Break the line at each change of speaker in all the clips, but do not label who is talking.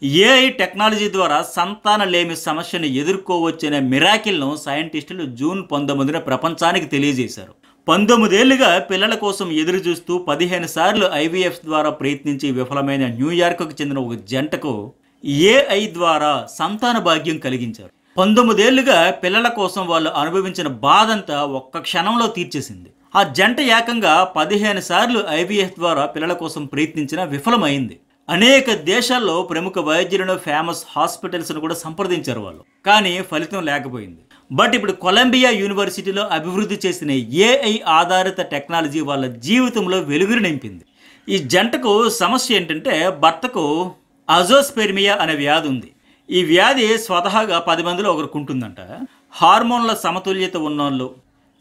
AI technology ద్వారా సంతానలేమి సమస్యను ఎదుర్కోవచ్చనే మిరాకిల్ను సైంటిస్టులు జూన్ 19న ప్రపంచానికి తెలియజేశారు. 19 ఏళ్లుగా పిల్లల కోసం ఎదురు చూస్తూ 15 సార్లు ఐవీఎఫ్ ద్వారా ప్రయత్నించి విఫలమైన న్యూయార్క్కు చెందిన ఒక జంటకు ఏఐ ద్వారా సంతాన భాగ్యం కలిగించారు. 19 ఏళ్లుగా పిల్లల కోసం వాళ్ళు అనుభవించిన బాధంతా ఒక్క క్షణంలో తీర్చేసింది. ఆ జంట ఏకంగా 15 సార్లు ఐవీఎఫ్ ద్వారా పిల్లల కోసం ప్రయత్నించినా విఫలమైంది. అనేక దేశాల్లో ప్రముఖ వైద్యులను, ఫేమస్ హాస్పిటల్స్ను కూడా సంప్రదించారు వాళ్ళు, కానీ ఫలితం లేకపోయింది. బట్ ఇప్పుడు కొలంబియా యూనివర్సిటీలో అభివృద్ధి చేసిన ఏఐ ఆధారిత టెక్నాలజీ వాళ్ళ జీవితంలో వెలుగురు నింపింది. ఈ జంటకు సమస్య ఏంటంటే, భర్తకు అజోస్పెర్మియా అనే వ్యాధి ఉంది. ఈ వ్యాధి స్వతహాగా 10 మందిలో ఒకరికి ఉంటుందంట. హార్మోన్ల సమతుల్యత ఉన్నోళ్ళు,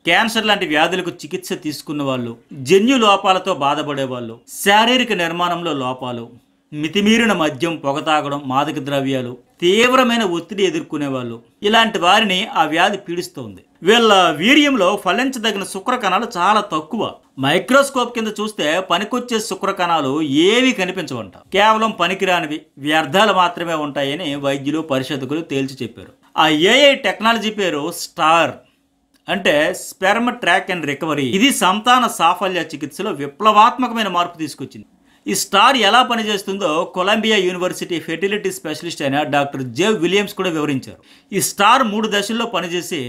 క్యాన్సర్ లాంటి వ్యాధులకు చికిత్స తీసుకున్న వాళ్ళు, జన్యు లోపాలతో బాధపడేవాళ్ళు, శారీరక నిర్మాణంలో లోపాలు, మితిమీరిన మద్యం, పొగ తాగడం, మాదక ద్రవ్యాలు, తీవ్రమైన ఒత్తిడి ఎదుర్కొనే వాళ్ళు, ఇలాంటి వారిని ఆ వ్యాధి పీడిస్తోంది. వీళ్ళ వీర్యంలో ఫలించదగిన శుక్ర కణాలు చాలా తక్కువ. మైక్రోస్కోప్ కింద చూస్తే పనికొచ్చే శుక్ర కణాలు ఏవి కనిపించవంట. కేవలం పనికిరానివి, వ్యర్థాలు మాత్రమే ఉంటాయని వైద్యులు, పరిశోధకులు తేల్చి చెప్పారు. ఆ ఏఐ టెక్నాలజీ పేరు స్టార్, అంటే స్పెర్మ్ ట్రాక్ అండ్ రికవరీ. ఇది సంతాన సాఫల్య చికిత్సలో విప్లవాత్మకమైన మార్పు తీసుకొచ్చింది. ఈ స్టార్ ఎలా పనిచేస్తుందో కొలంబియా యూనివర్సిటీ ఫెర్టిలిటీ స్పెషలిస్ట్ అయిన డాక్టర్ జెవ్ విలియమ్స్ కూడా వివరించారు. ఈ స్టార్ 3 దశల్లో పనిచేసి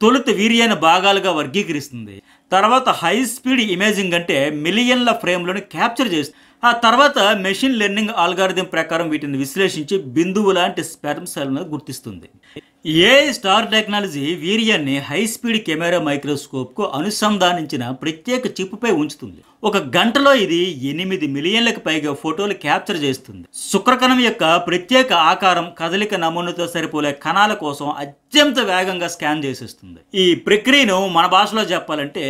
తొలుత వీర్యాన్ని భాగాలుగా వర్గీకరిస్తుంది. తర్వాత హై స్పీడ్ ఇమేజింగ్, అంటే మిలియన్ల ఫ్రేమ్లను క్యాప్చర్ చేస్తుంది. ఆ తర్వాత మెషిన్ లెర్నింగ్ ఆల్గారిథం ప్రకారం వీటిని విశ్లేషించి బిందువు లాంటి స్పెర్మ్ సెల్ను గుర్తిస్తుంది. ఏఐ స్టార్ టెక్నాలజీ వీర్యాన్ని హై స్పీడ్ కెమెరా మైక్రోస్కోప్కు అనుసంధానించిన ప్రత్యేక చిప్పుపై ఉంచుతుంది. ఒక గంటలో ఇది 8 మిలియన్లకు పైగా ఫోటోలు క్యాప్చర్ చేస్తుంది. శుక్రకణం యొక్క ప్రత్యేక ఆకారం, కదలిక నమూనాతో సరిపోలే కణాల కోసం అత్యంత వేగంగా స్కాన్ చేసేస్తుంది. ఈ ప్రక్రియను మన భాషలో చెప్పాలంటే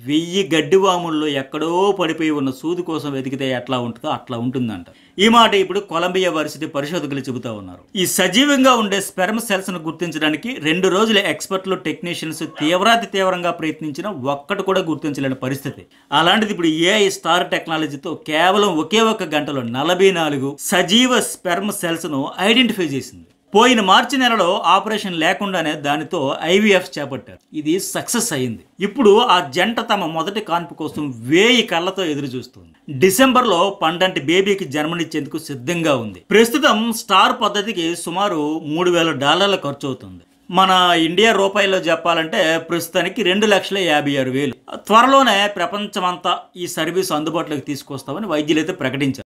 1000 గడ్డివాముల్లో ఎక్కడో పడిపోయి ఉన్న సూది కోసం వెతికితే ఎట్లా ఉంటుందో అట్లా ఉంటుందంట. ఈ మాట ఇప్పుడు కొలంబియా యూనివర్సిటీ పరిశోధకులు చెబుతా ఉన్నారు. ఈ సజీవంగా ఉండే స్పెర్మ్ సెల్స్ ను గుర్తించడానికి 2 రోజుల ఎక్స్పర్ట్లు, టెక్నీషియన్స్ తీవ్రంగా ప్రయత్నించినా ఒక్కటి కూడా గుర్తించలేని పరిస్థితి. అలాంటిది ఇప్పుడు ఏఐ స్టార్ టెక్నాలజీతో కేవలం ఒకే ఒక్క గంటలో 44 సజీవ స్పెర్మ్ సెల్స్ ను ఐడెంటిఫై చేసింది. పోయిన మార్చి నెలలో ఆపరేషన్ లేకుండానే దానితో ఐవీఎఫ్ చేపట్టారు. ఇది సక్సెస్ అయింది. ఇప్పుడు ఆ జంట తమ మొదటి కాన్పు కోసం 1000 కళ్ళతో ఎదురు చూస్తుంది. డిసెంబర్లో పండంటి బేబీకి జన్మనిచ్చేందుకు సిద్ధంగా ఉంది. ప్రస్తుతం స్టార్ పద్ధతికి సుమారు $3,000 ఖర్చు అవుతుంది. మన ఇండియా రూపాయల్లో చెప్పాలంటే ప్రస్తుతానికి 2,56,000. త్వరలోనే ప్రపంచమంతా ఈ సర్వీస్ అందుబాటులోకి తీసుకొస్తామని వైద్యులైతే ప్రకటించారు.